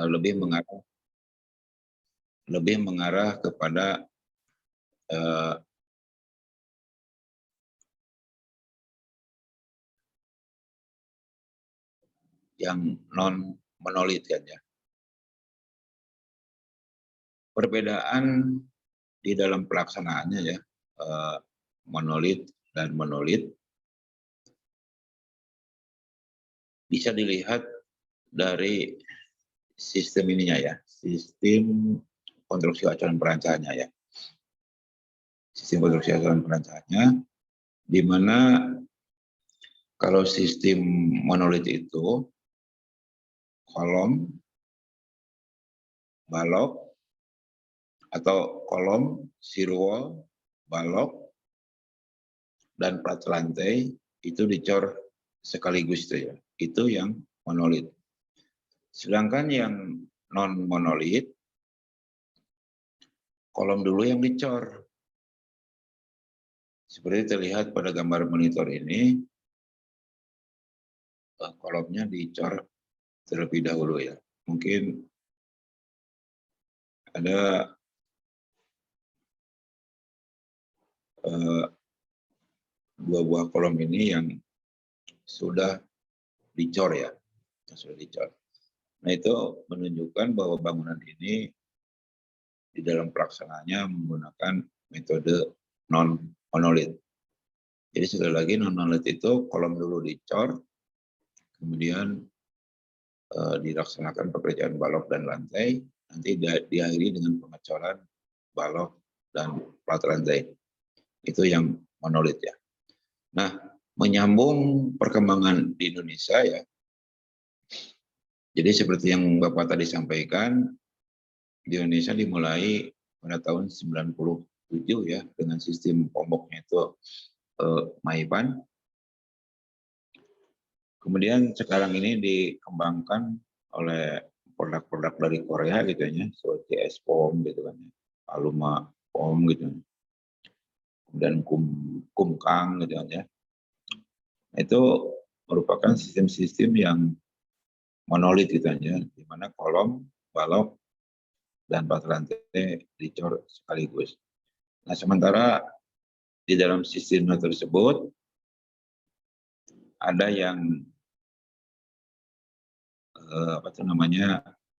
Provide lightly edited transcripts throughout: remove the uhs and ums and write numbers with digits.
lebih mengarah kepada eh, yang non monolit kan ya. Perbedaan di dalam pelaksanaannya ya, monolit dan monolit bisa dilihat dari sistem ininya ya, sistem konstruksi acuan perancaannya ya. Sistem konstruksi acuan perancaannya, di mana kalau sistem monolit itu kolom, balok, atau kolom, shear wall, balok, dan plat lantai itu dicor sekaligus itu ya. Itu yang monolit. Sedangkan yang non monolit, kolom dulu yang dicor. Seperti terlihat pada gambar monitor ini, kolomnya dicor terlebih dahulu ya. Mungkin ada dua buah kolom ini yang sudah dicor ya, Nah itu menunjukkan bahwa bangunan ini di dalam pelaksanaannya menggunakan metode non monolit. Jadi sekali lagi non monolit itu kolom dulu dicor, kemudian dilaksanakan pekerjaan balok dan lantai, nanti diakhiri dengan pengecoran balok dan plat lantai. Itu yang monolit ya. Nah, menyambung perkembangan di Indonesia ya. Jadi seperti yang Bapak tadi sampaikan, di Indonesia dimulai pada tahun 97 ya dengan sistem pomboknya itu Maipan. Kemudian sekarang ini dikembangkan oleh produk-produk dari Korea gitu ya, seperti S-POM gitu kan, Aluma POM gitu, dan Kumkang gitu kan ya. Itu merupakan sistem-sistem yang monolit gitu aja, di mana kolom, balok, dan plat lantai dicor sekaligus. Nah, sementara di dalam sistem tersebut ada yang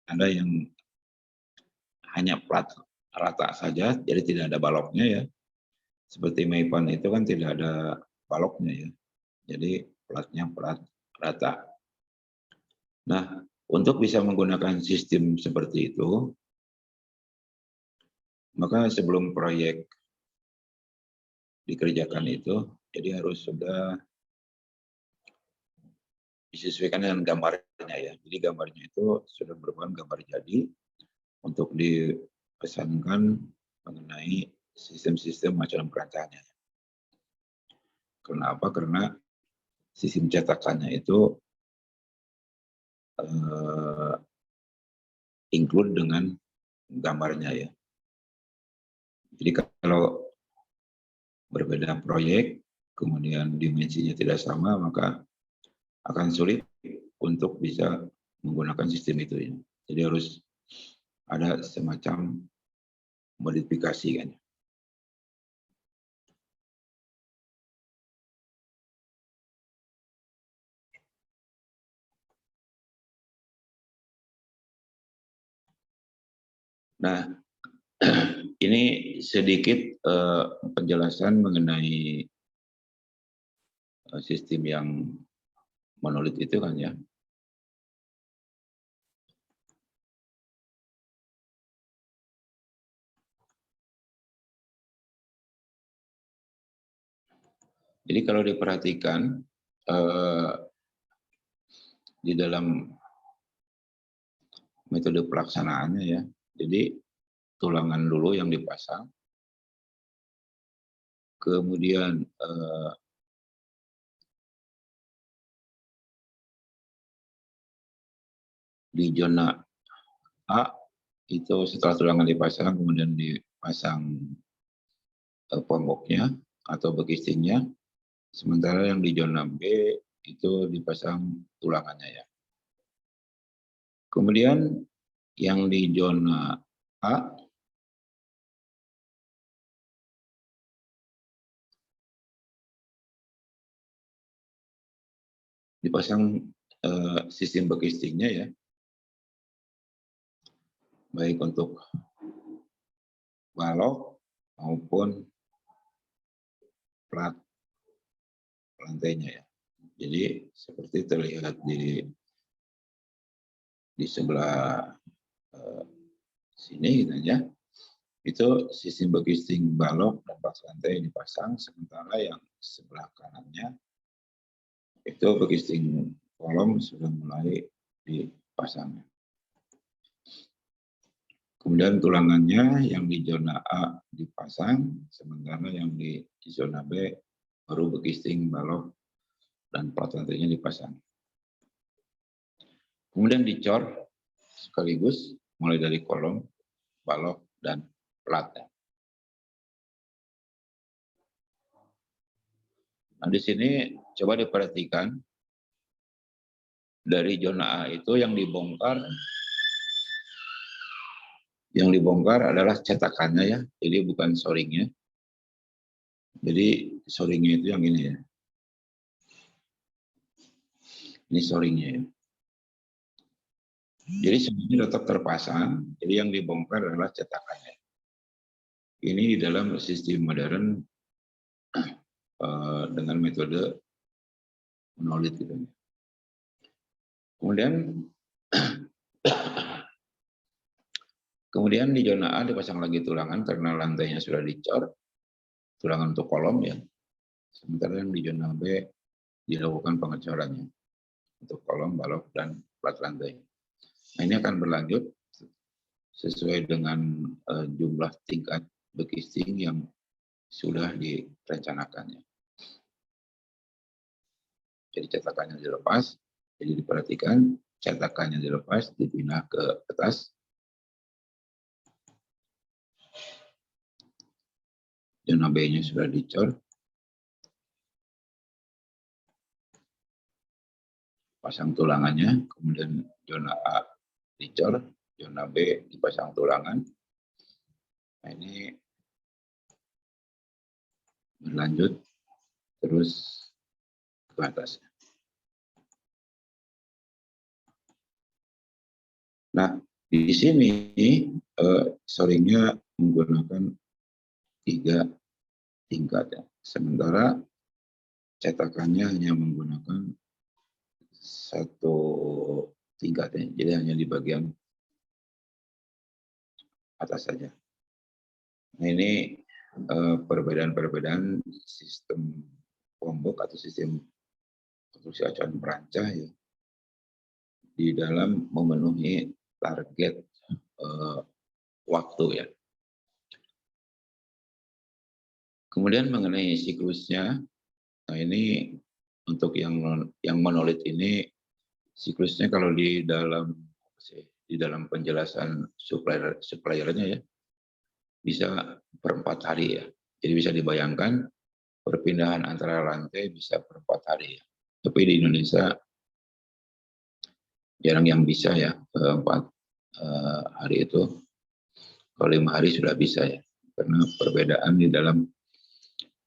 ada yang hanya plat rata saja, jadi tidak ada baloknya ya. Seperti Maipan itu kan tidak ada baloknya ya, jadi platnya plat rata. Nah, untuk bisa menggunakan sistem seperti itu, maka sebelum proyek dikerjakan itu, jadi harus sudah disesuaikan dengan gambarnya ya. Jadi gambarnya itu sudah merupakan gambar jadi untuk dipesankan mengenai sistem-sistem acuan perancaannya. Kenapa? Karena sistem cetakannya itu include dengan gambarnya ya. Jadi kalau berbeda proyek, kemudian dimensinya tidak sama, maka akan sulit untuk bisa menggunakan sistem itu ya. Jadi harus ada semacam modifikasi kan. Nah, ini sedikit penjelasan mengenai sistem yang monolit itu kan ya. Jadi kalau diperhatikan di dalam metode pelaksanaannya ya, jadi tulangan dulu yang dipasang, kemudian di zona A itu setelah tulangan dipasang, kemudian dipasang pomboknya atau bekistingnya, sementara yang di zona B itu dipasang tulangannya ya. Kemudian Yang di zona A dipasang sistem backtestingnya ya, baik untuk balok maupun plat lantainya ya. Jadi seperti terlihat di sebelah sini gitu ya, itu sistem backtesting balok dan plat lantai dipasang, sementara yang sebelah kanannya itu backtesting kolom sudah mulai dipasang. Kemudian tulangannya yang di zona A dipasang, sementara yang di zona B baru backtesting balok dan plat lantainya dipasang. Kemudian dicor sekaligus mulai dari kolom, balok, dan platnya. Nah, di sini coba diperhatikan dari zona A itu yang dibongkar adalah cetakannya ya, jadi bukan shoringnya. Jadi shoringnya itu yang ini ya. Ini shoringnya ya. Jadi semuanya tetap terpasang, jadi yang dibongkar adalah cetakannya. Ini di dalam sistem modern dengan metode monolit gitu. Kemudian di zona A dipasang lagi tulangan karena lantainya sudah dicor, tulangan untuk kolom ya. Sementara yang di zona B dilakukan pengecorannya untuk kolom, balok, dan plat lantai. Nah, ini akan berlanjut sesuai dengan jumlah tingkat backtesting yang sudah direncanakannya. Jadi cetakannya dilepas, jadi diperhatikan cetakannya dilepas, dipindah ke atas. Zona B-nya sudah dicor. Pasang tulangannya, kemudian zona A dicor, zona B dipasang tulangan. Nah, ini berlanjut terus ke atas. Nah, di sini shoringnya menggunakan 3 tingkat ya. Sementara cetakannya hanya menggunakan 1 tingkat ya. Jadi hanya di bagian atas saja. Nah, ini perbedaan-perbedaan sistem Lombok atau sistem konstruksi acuan perancah ya, di dalam memenuhi target waktu ya. Kemudian mengenai siklusnya, nah ini untuk yang monolit ini siklusnya kalau di dalam penjelasan suppliernya ya, bisa per 4 hari ya. Jadi bisa dibayangkan perpindahan antara lantai bisa per 4 hari ya. Tapi di Indonesia jarang yang bisa ya 4 hari itu. Kalau 5 hari sudah bisa ya. Karena perbedaan di dalam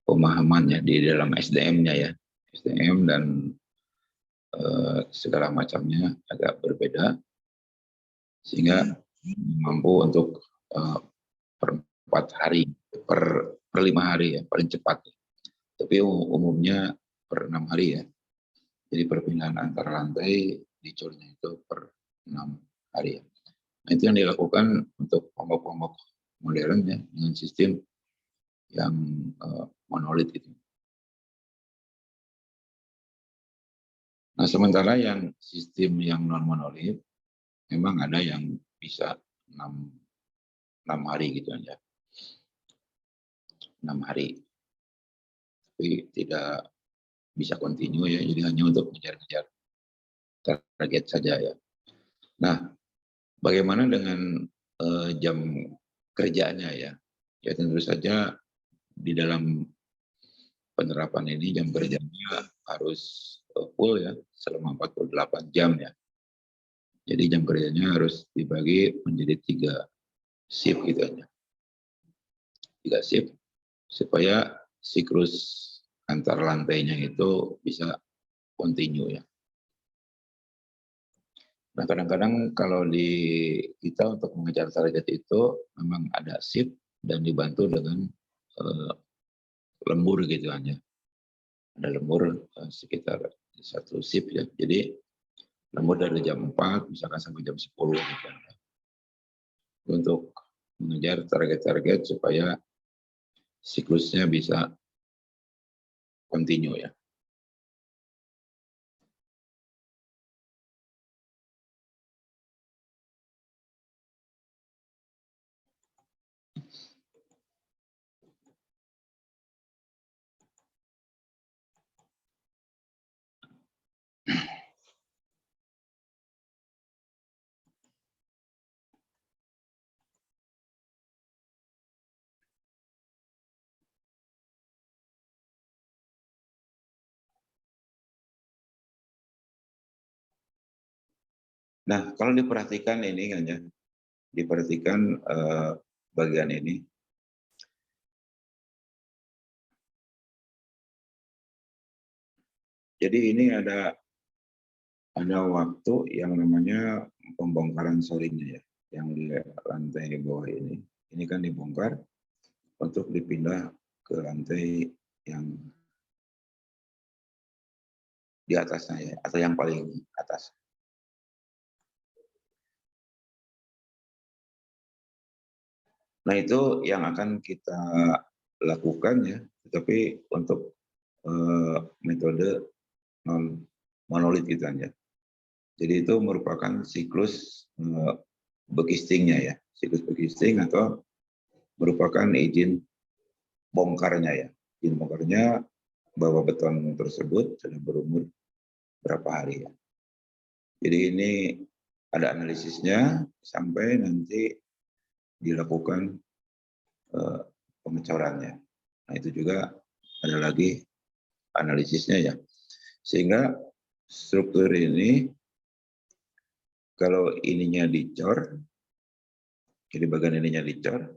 pemahamannya, di dalam SDM-nya ya. SDM dan segala macamnya agak berbeda. Sehingga mampu untuk per 4 hari, per 5 hari ya, paling cepat. Tapi umumnya per 6 hari ya. Jadi perpindahan antara lantai dicornya itu per 6 hari ya. Nah, itu yang dilakukan untuk kelompok-kelompok modern ya, dengan sistem yang monolit itu. Nah, sementara yang sistem yang non monolit memang ada yang bisa 6 hari gitu aja. 6 hari. Tapi tidak bisa kontinu ya, jadi hanya untuk mengejar-ngejar target saja ya. Nah, bagaimana dengan jam kerjanya ya? Ya tentu saja di dalam penerapan ini jam kerjanya harus full ya, selama 48 jam ya. Jadi jam kerjanya harus dibagi menjadi 3 shift gitu aja. 3 shift supaya siklus antar lantainya itu bisa continue ya. Nah kadang-kadang kalau di kita untuk mengejar target itu memang ada shift dan dibantu dengan lembur gitu hanya. Ada lembur sekitar 1 shift ya. Jadi lembur dari jam 4 misalkan sampai jam 10 gitu. Untuk mengejar target-target supaya siklusnya bisa continue ya. Nah kalau diperhatikan ini kan ya, diperhatikan bagian ini. Jadi ini ada waktu yang namanya pembongkaran solinya ya, yang di lantai bawah ini. Ini kan dibongkar untuk dipindah ke lantai yang di atasnya ya, atau yang paling atas. Nah itu yang akan kita lakukan ya, tetapi untuk metode non monolit gitu ya. Jadi itu merupakan siklus begistingnya ya, siklus begisting atau merupakan izin bongkarnya ya. Izin bongkarnya bahwa beton tersebut sudah berumur berapa hari ya. Jadi ini ada analisisnya sampai nanti dilakukan pengecorannya. Nah itu juga ada lagi analisisnya ya. Sehingga struktur ini kalau ininya dicor, jadi bagian ininya dicor,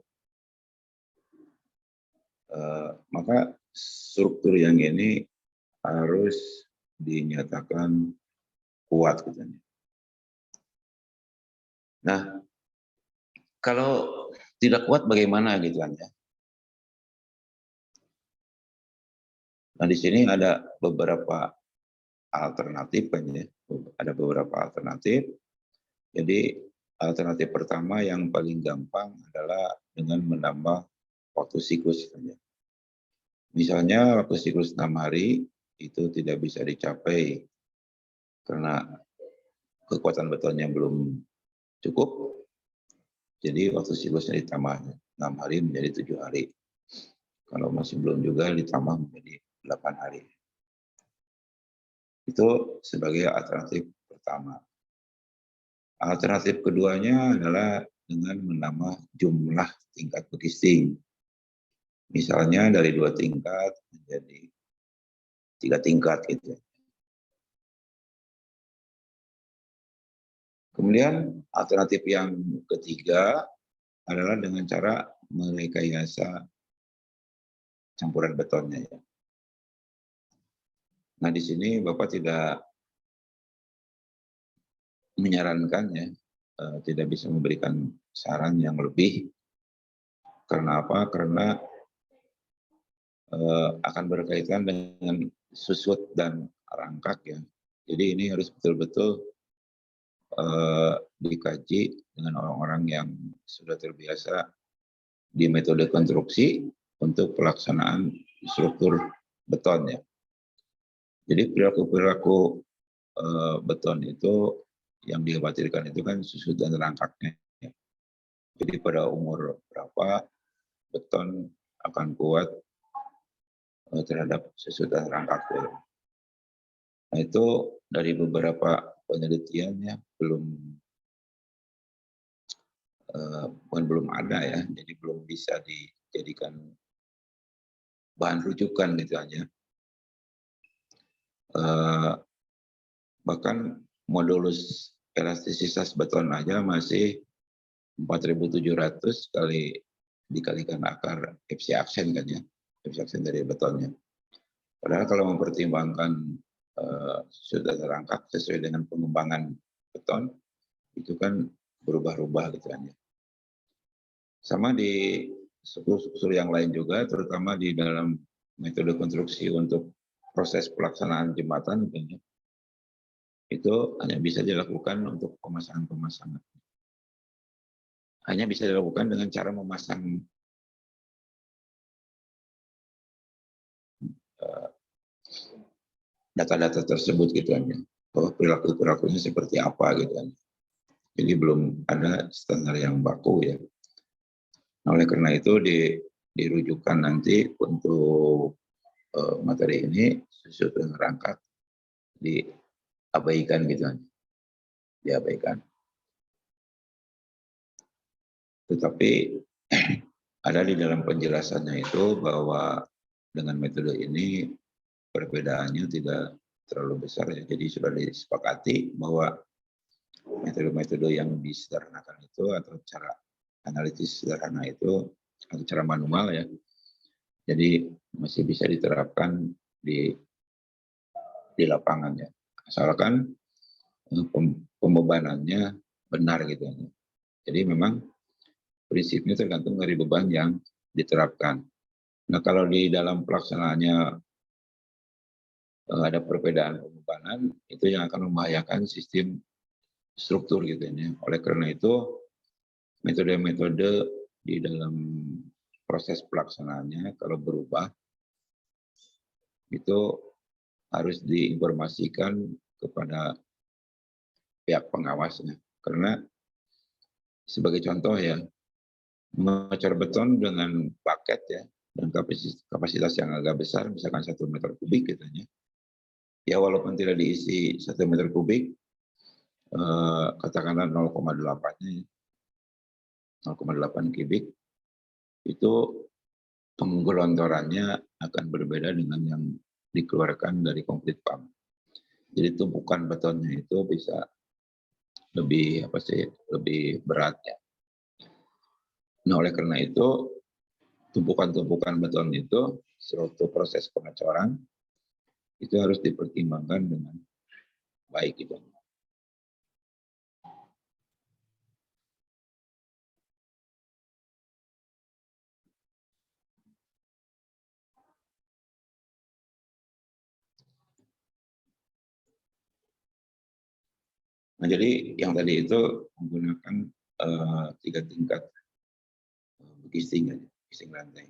maka struktur yang ini harus dinyatakan kuat gitu. Nah, kalau tidak kuat bagaimana gitu kan ya. Nah, di sini ada beberapa alternatif kan ya. Ada beberapa alternatif. Jadi alternatif pertama yang paling gampang adalah dengan menambah waktu siklus kan ya. Misalnya waktu siklus 6 hari itu tidak bisa dicapai karena kekuatan betonnya belum cukup. Jadi waktu siklusnya ditambah 6 hari menjadi 7 hari. Kalau masih belum juga ditambah menjadi 8 hari. Itu sebagai alternatif pertama. Alternatif keduanya adalah dengan menambah jumlah tingkat begisting. Misalnya dari 2 tingkat menjadi 3 tingkat gitu. Kemudian alternatif yang ketiga adalah dengan cara merekayasa campuran betonnya ya. Nah di sini Bapak tidak menyarankan ya, tidak bisa memberikan saran yang lebih. Karena apa? Karena akan berkaitan dengan susut dan rangkak ya. Jadi ini harus betul-betul dikaji dengan orang-orang yang sudah terbiasa di metode konstruksi untuk pelaksanaan struktur beton ya. Jadi perilaku-perilaku beton itu yang dikhawatirkan itu kan susut dan rangkaknya. Ya. Jadi pada umur berapa beton akan kuat terhadap susut dan rangkak. Ya. Nah itu dari beberapa penelitiannya belum ada ya, jadi belum bisa dijadikan bahan rujukan gitu aja. Bahkan modulus elastisitas beton aja masih 4.700 kali dikalikan akar Fc aksen kan ya, Fc aksen dari betonnya. Padahal kalau mempertimbangkan sudah terangkat sesuai dengan pengembangan beton, itu kan berubah-ubah gitu kan ya. Sama di struktur yang lain juga, terutama di dalam metode konstruksi untuk proses pelaksanaan jembatan gitu ya, itu hanya bisa dilakukan untuk pemasangan-pemasangan. Hanya bisa dilakukan dengan cara memasang data-data tersebut gitu kan ya, bahwa perilaku-perilakunya seperti apa gitu kan. Jadi belum ada standar yang baku ya. Nah, oleh karena itu dirujukan nanti untuk materi ini sesuatu yang rangka diabaikan gitu kan, diabaikan. Tetapi ada di dalam penjelasannya itu bahwa dengan metode ini perbedaannya tidak terlalu besar ya. Jadi sudah disepakati bahwa metode-metode yang disederhanakan itu atau cara analitis sederhana itu atau cara manual ya. Jadi masih bisa diterapkan di lapangan ya. Asalkan pembebanannya benar gitu. Jadi memang prinsipnya tergantung dari beban yang diterapkan. Nah, kalau di dalam pelaksanaannya ada perbedaan pembebanan, itu yang akan membahayakan sistem struktur gitu ya. Oleh karena itu, metode-metode di dalam proses pelaksanaannya kalau berubah, itu harus diinformasikan kepada pihak pengawasnya. Karena sebagai contoh ya, mengecor beton dengan paket ya, dan kapasitas yang agak besar, misalkan 1 meter kubik gitu ya, walaupun tidak diisi 1 meter kubik, katakanlah 0,8-nya, 0,8 kubik, itu penggelontorannya akan berbeda dengan yang dikeluarkan dari concrete pump. Jadi tumpukan betonnya itu bisa lebih berat ya. Nah, oleh karena itu tumpukan-tumpukan beton itu suatu proses pengecoran itu harus dipertimbangkan dengan baik gitu. Nah, jadi yang tadi itu menggunakan 3 tingkat gising lantai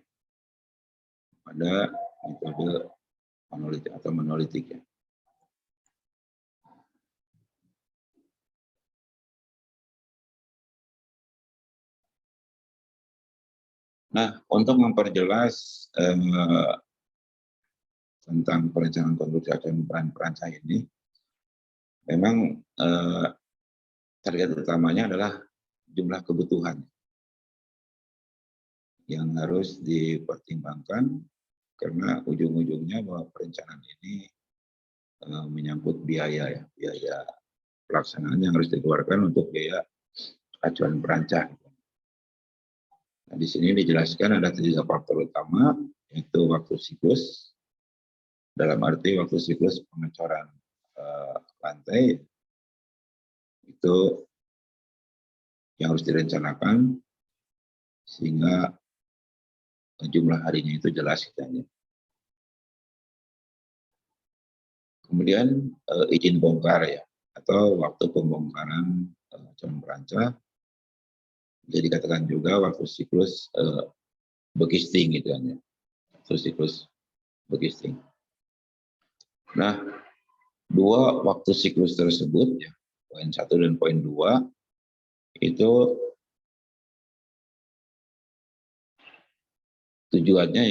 pada metode monolitik atau monolitik ya. Nah, untuk memperjelas tentang perencanaan konstruksi acuan perancah ini, memang target utamanya adalah jumlah kebutuhan yang harus dipertimbangkan karena ujung-ujungnya bahwa perencanaan ini menyangkut biaya ya, biaya pelaksanaan yang harus dikeluarkan untuk biaya acuan perancah. Nah, di sini dijelaskan ada 3 faktor utama, yaitu waktu siklus, dalam arti waktu siklus pengecoran lantai, itu yang harus direncanakan sehingga jumlah harinya itu jelas kitanya. Kemudian izin bongkar ya, atau waktu pembongkaran acuan perancah, jadi dikatakan juga waktu siklus begisting gitu kan ya, waktu siklus begisting. Nah, 2 waktu siklus tersebut ya, poin 1 dan poin 2 itu tujuannya